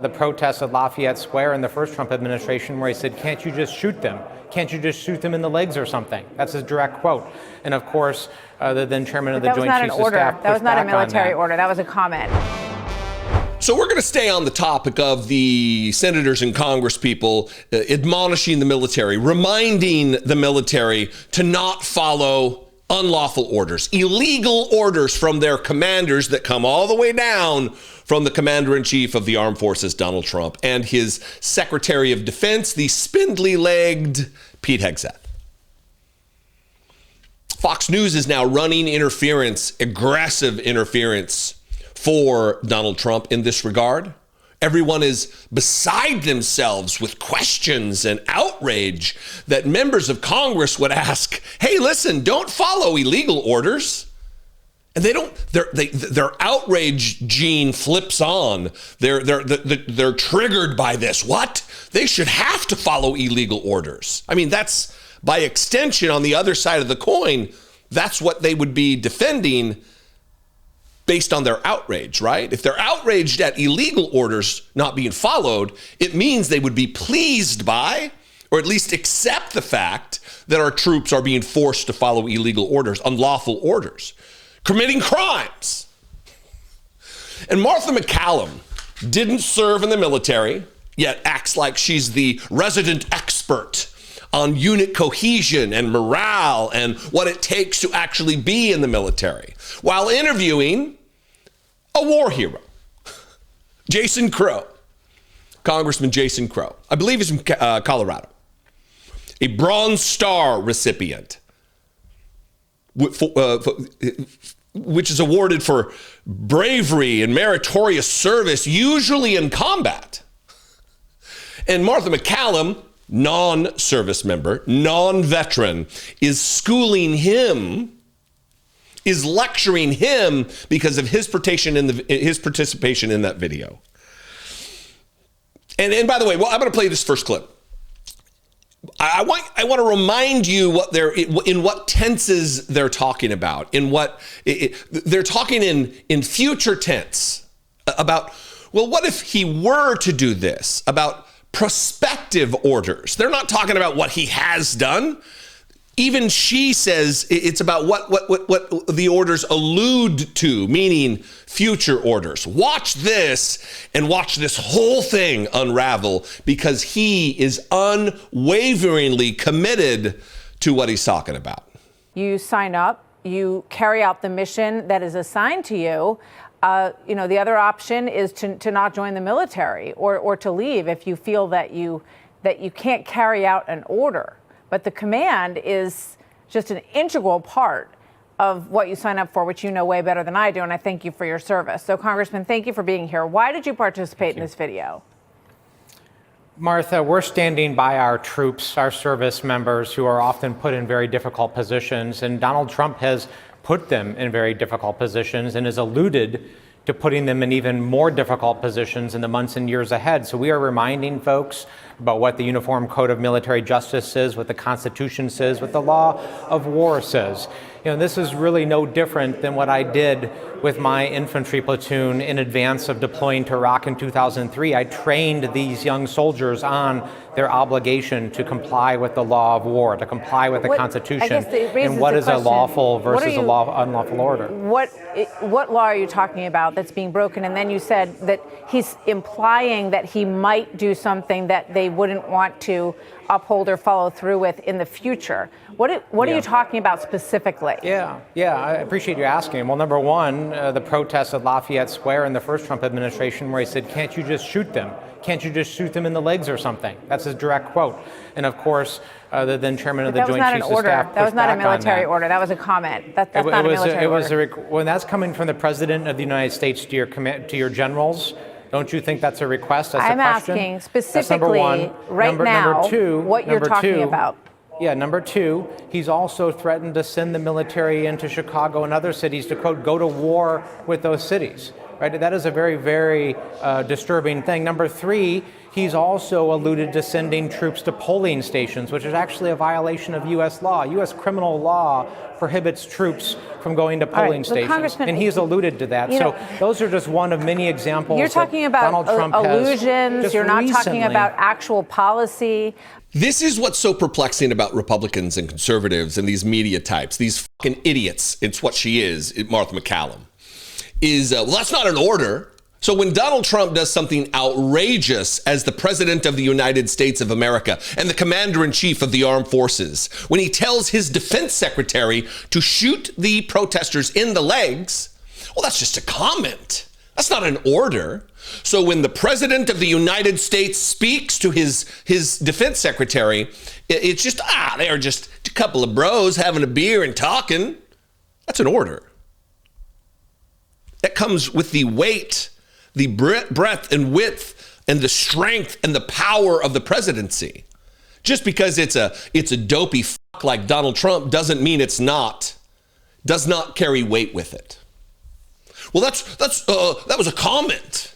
The protests at Lafayette Square in the first Trump administration, where he said, "Can't you just shoot them? Can't you just shoot them in the legs or something?" That's his direct quote. And of course, the then chairman of the Joint Chiefs of Staff. That was not a military order. That was a comment. So we're going to stay on the topic of the senators and Congress people admonishing the military, reminding the military to not follow unlawful orders, illegal orders from their commanders that come all the way down from the commander-in-chief of the armed forces, Donald Trump, and his Secretary of Defense, the spindly-legged Pete Hegseth. Fox News is now running interference, aggressive interference for Donald Trump in this regard. Everyone is beside themselves with questions and outrage that members of Congress would ask, hey, listen, don't follow illegal orders. And they don't, their outrage gene flips on. They're triggered by this. What? They should have to follow illegal orders. I mean, that's by extension on the other side of the coin. That's what they would be defending based on their outrage, right? If they're outraged at illegal orders not being followed, it means they would be pleased by, or at least accept the fact that our troops are being forced to follow illegal orders, unlawful orders, committing crimes. And Martha MacCallum didn't serve in the military, yet acts like she's the resident expert on unit cohesion and morale and what it takes to actually be in the military, while interviewing a war hero, Jason Crow, Congressman Jason Crow. I believe he's from Colorado, a Bronze Star recipient, which is awarded for bravery and meritorious service, usually in combat. And Martha MacCallum, non-service member, non-veteran, is schooling him, is lecturing him because of his participation in that video. And by the way, well, I'm going to play this first clip. I want to remind you what in what tenses they're talking about. They're talking in future tense about, well, what if he were to do this? About prospective orders. They're not talking about what he has done. Even she says it's about what the orders allude to, meaning future orders. Watch this and watch this whole thing unravel, because he is unwaveringly committed to what he's talking about. You sign up, you carry out the mission that is assigned to you. The other option is to not join the military or to leave if you feel that you can't carry out an order. But the command is just an integral part of what you sign up for, which you know way better than I do, and I thank you for your service. So, Congressman, thank you for being here. Why did you participate in this video? Martha, we're standing by our troops, our service members, who are often put in very difficult positions, and Donald Trump has put them in very difficult positions and has alluded to putting them in even more difficult positions in the months and years ahead. So we are reminding folks about what the Uniform Code of Military Justice says, what the Constitution says, what the law of war says. This is really no different than what I did with my infantry platoon in advance of deploying to Iraq in 2003. I trained these young soldiers on their obligation to comply with the law of war, to comply with the Constitution, and what is a lawful versus a unlawful order. What law are you talking about that's being broken? And then you said that he's implying that he might do something that they wouldn't want to uphold or follow through with in the future. What are you talking about specifically? Yeah, I appreciate you asking. Well, number one, the protests at Lafayette Square in the first Trump administration, where he said, "Can't you just shoot them? Can't you just shoot them in the legs or something?" That's his direct quote. And of course, the then chairman of the Joint Chiefs of Staff. That was not a military order. That was a comment. That's not a military order. When that's coming from the President of the United States to your generals, don't you think that's a request? That's I'm a question? Asking specifically what you're talking about. Yeah, number two, he's also threatened to send the military into Chicago and other cities to, quote, go to war with those cities. right? That is a very, very disturbing thing. Number three, he's also alluded to sending troops to polling stations, which is actually a violation of U.S. law. U.S. criminal law prohibits troops from going to polling stations, and he's alluded to that. So those are just one of many examples. You're talking about Donald Trump illusions. You're not talking about actual policy. This is what's so perplexing about Republicans and conservatives and these media types, these fucking idiots. It's what she is, Martha MacCallum. Well, that's not an order. So when Donald Trump does something outrageous as the president of the United States of America and the commander-in-chief of the armed forces, when he tells his defense secretary to shoot the protesters in the legs, well, that's just a comment. That's not an order. So when the president of the United States speaks to his defense secretary, it's just, they're just a couple of bros having a beer and talking. That's an order. That comes with the weight, the breadth and width and the strength and the power of the presidency. Just because it's a dopey fuck like Donald Trump doesn't mean does not carry weight with it. Well, that was a comment.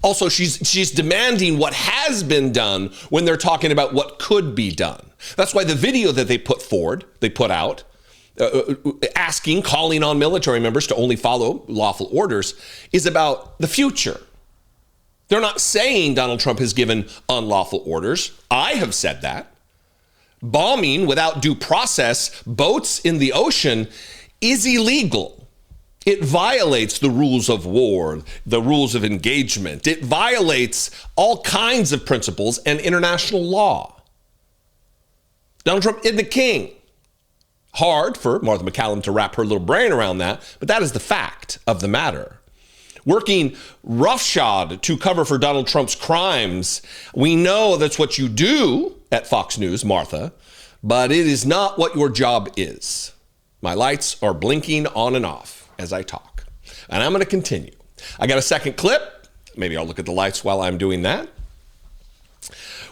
Also, she's demanding what has been done when they're talking about what could be done. That's why the video that they put out, calling on military members to only follow lawful orders, is about the future. They're not saying Donald Trump has given unlawful orders. I have said that. Bombing without due process boats in the ocean is illegal. It violates the rules of war, the rules of engagement. It violates all kinds of principles and international law. Donald Trump isn't the king. Hard for Martha MacCallum to wrap her little brain around that, but that is the fact of the matter. Working roughshod to cover for Donald Trump's crimes, we know that's what you do at Fox News, Martha, but it is not what your job is. My lights are blinking on and off as I talk, and I'm going to continue. I got a second clip. Maybe I'll look at the lights while I'm doing that.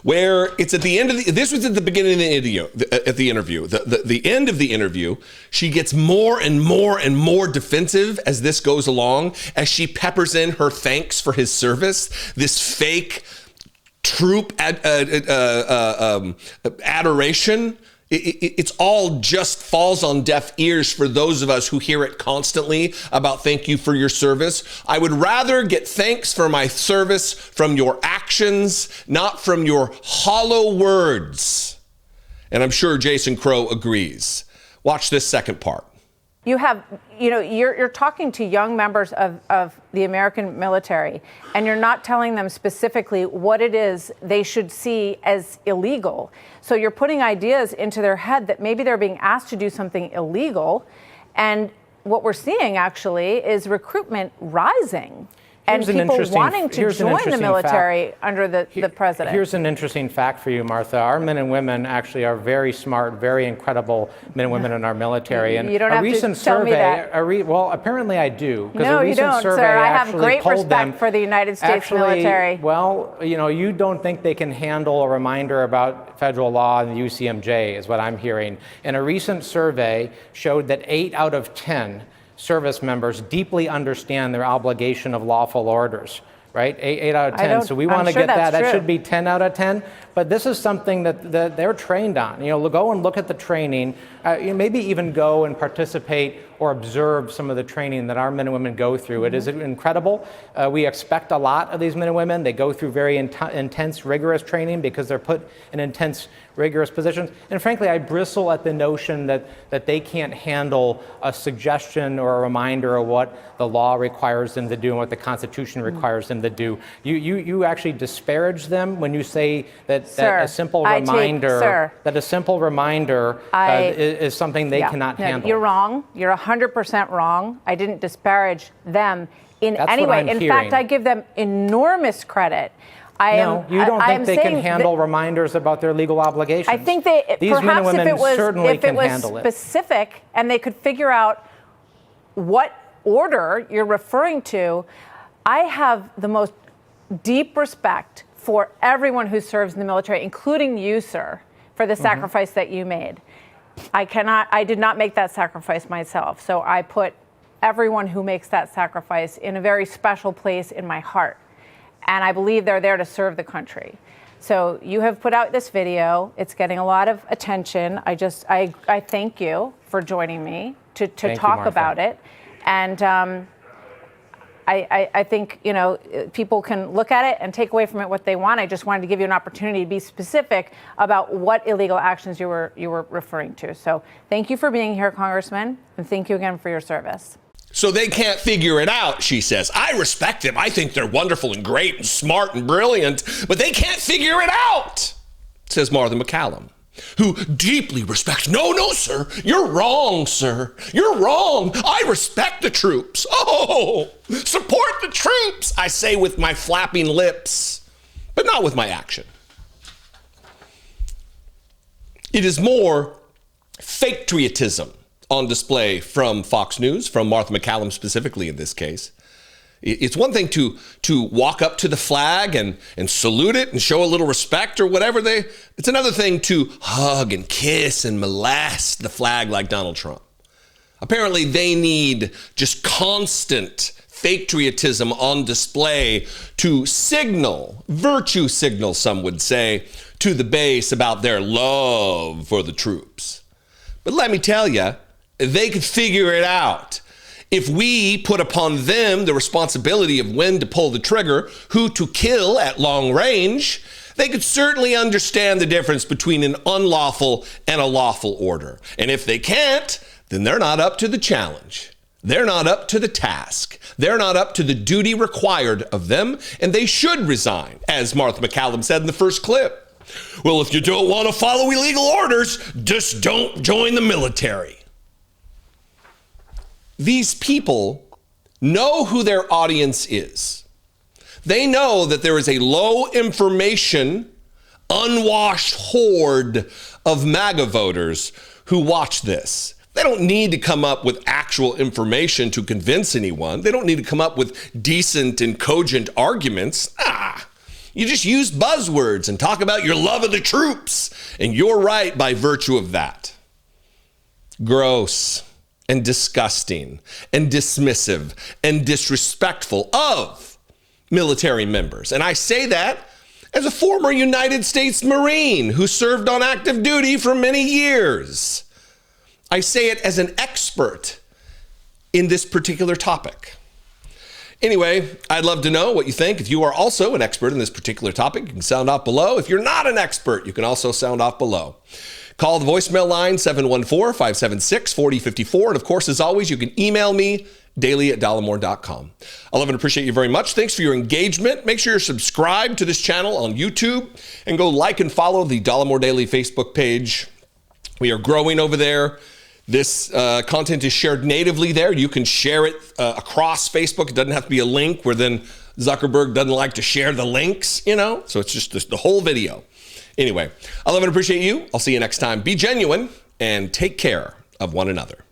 Where it's at the end of this was at the beginning of the interview. The end of the interview, she gets more and more and more defensive as this goes along, as she peppers in her thanks for his service, this fake troop adoration. It's all just falls on deaf ears for those of us who hear it constantly about thank you for your service. I would rather get thanks for my service from your actions, not from your hollow words. And I'm sure Jason Crow agrees. Watch this second part. You're talking to young members of the American military, and you're not telling them specifically what it is they should see as illegal. So you're putting ideas into their head that maybe they're being asked to do something illegal. And what we're seeing actually is recruitment rising. And people wanting to join the military under the president. Here's an interesting fact for you, Martha. Our men and women actually are very smart, very incredible men and women in our military. And you don't have to tell me that. Well, apparently I do. No, you don't, sir. I have great respect for the United States military. Well, you don't think they can handle a reminder about federal law and the UCMJ, is what I'm hearing. And a recent survey showed that 8 out of 10 service members deeply understand their obligation of lawful orders, right? 8 out of 10. So we want to get that. That should be 10 out of 10. But this is something that they're trained on. Go and look at the training. Maybe even go and participate or observe some of the training that our men and women go through. It is incredible. We expect a lot of these men and women. They go through very intense, rigorous training because they're put in intense, rigorous positions. And frankly, I bristle at the notion that they can't handle a suggestion or a reminder of what the law requires them to do and what the Constitution requires them to do. You actually disparage them when you say that a simple reminder is something they cannot handle. You're wrong. You're 100% wrong. I didn't disparage them in any way. In fact, I give them enormous credit. You don't think they can handle reminders about their legal obligations? I think these men and women certainly can handle it. If it was specific and they could figure out what order you're referring to, I have the most deep respect for everyone who serves in the military, including you, sir, for the sacrifice that you made. I did not make that sacrifice myself. So I put everyone who makes that sacrifice in a very special place in my heart. And I believe they're there to serve the country. So you have put out this video. It's getting a lot of attention. I thank you for joining me to talk about it. And I think, people can look at it and take away from it what they want. I just wanted to give you an opportunity to be specific about what illegal actions you were referring to. So thank you for being here, Congressman, and thank you again for your service. So they can't figure it out, she says. I respect them. I think they're wonderful and great and smart and brilliant, but they can't figure it out, says Martha MacCallum, who deeply respects. No, sir. You're wrong, sir. You're wrong. I respect the troops. Oh, support the troops, I say with my flapping lips, but not with my action. It is more fake patriotism on display from Fox News, from Martha MacCallum specifically in this case. It's one thing to walk up to the flag and salute it and show a little respect or whatever. It's another thing to hug and kiss and molest the flag like Donald Trump. Apparently they need just constant fake patriotism on display to signal, virtue signal, some would say, to the base about their love for the troops. But let me tell you, they could figure it out. If we put upon them the responsibility of when to pull the trigger, who to kill at long range, they could certainly understand the difference between an unlawful and a lawful order. And if they can't, then they're not up to the challenge. They're not up to the task. They're not up to the duty required of them, and they should resign, as Martha MacCallum said in the first clip. Well, if you don't want to follow illegal orders, just don't join the military. These people know who their audience is. They know that there is a low information, unwashed horde of MAGA voters who watch this. They don't need to come up with actual information to convince anyone. They don't need to come up with decent and cogent arguments. You just use buzzwords and talk about your love of the troops, and you're right by virtue of that. Gross and disgusting and dismissive and disrespectful of military members. And I say that as a former United States Marine who served on active duty for many years. I say it as an expert in this particular topic. Anyway, I'd love to know what you think. If you are also an expert in this particular topic, you can sound off below. If you're not an expert, you can also sound off below. Call the voicemail line 714-576-4054. And of course, as always, you can email me daily@dollemore.com. I love and appreciate you very much. Thanks for your engagement. Make sure you're subscribed to this channel on YouTube and go like and follow the Dollemore Daily Facebook page. We are growing over there. This content is shared natively there. You can share it across Facebook. It doesn't have to be a link where then Zuckerberg doesn't like to share the links, so it's just the whole video. Anyway, I love and appreciate you. I'll see you next time. Be genuine and take care of one another.